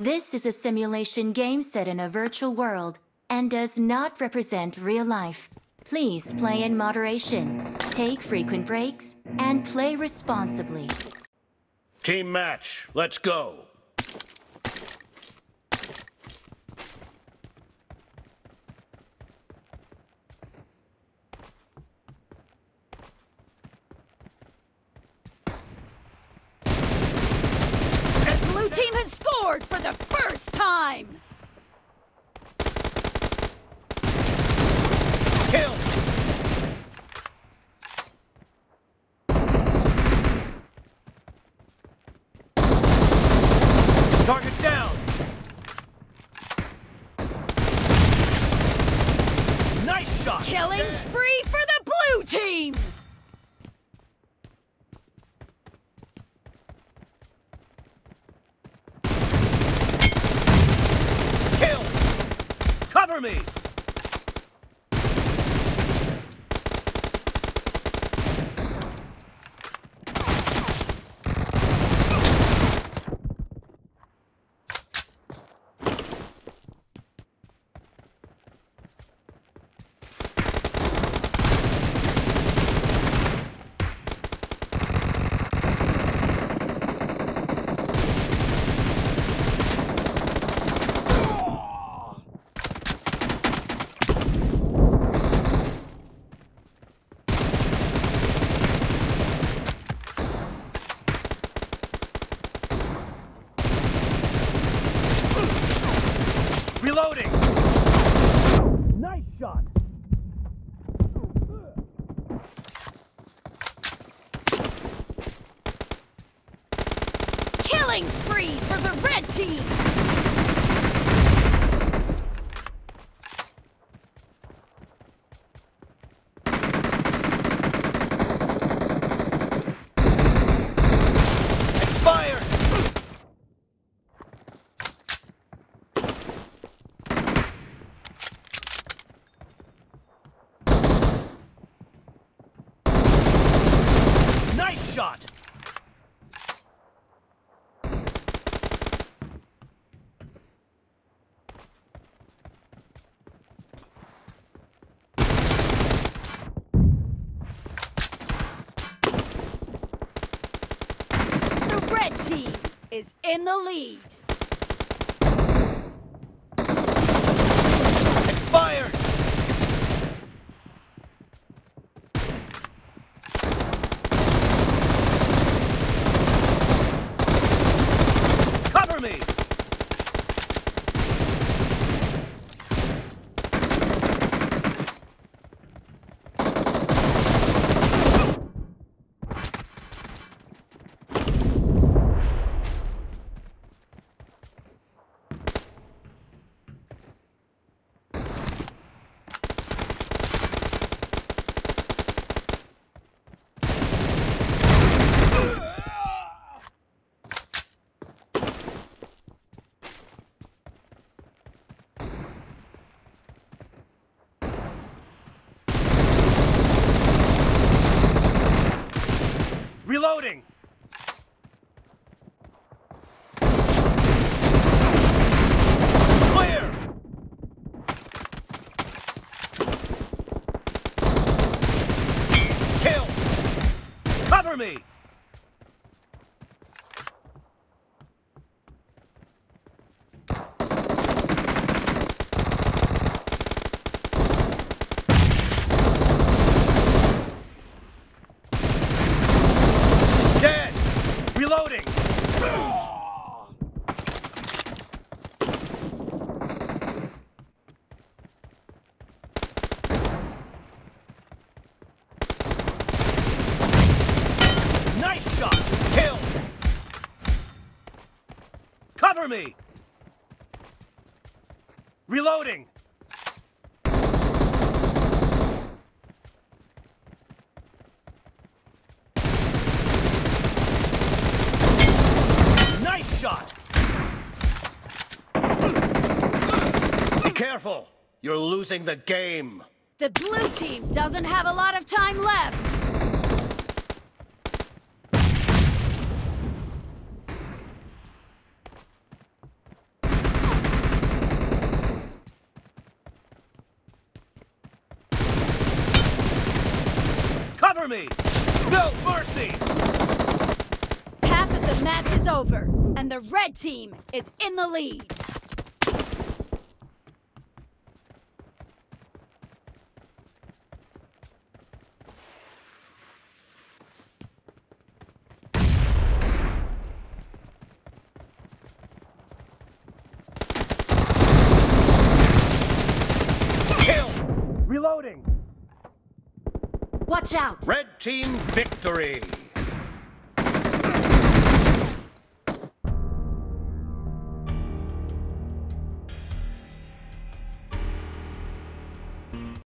This is a simulation game set in a virtual world and does not represent real life. Please play in moderation, take frequent breaks, and play responsibly. Team match, let's go. The blue team has scored for the first time! Kill! Target down! Nice shot! Killing spree for the blue team! Kill! Cover me! Reloading! Nice shot! Killing spree for the red team! Expired! Nice shot! The red team is in the lead. Expired! Cover me! Reloading! Clear! Kill! Cover me! Dead! Reloading! Nice shot! Kill! Cover me! Reloading! Nice shot! Be careful! You're losing the game! The blue team doesn't have a lot of time left. me! No mercy! Half of the match is over, and the red team is in the lead. Kill! Reloading! Watch out! Red team victory!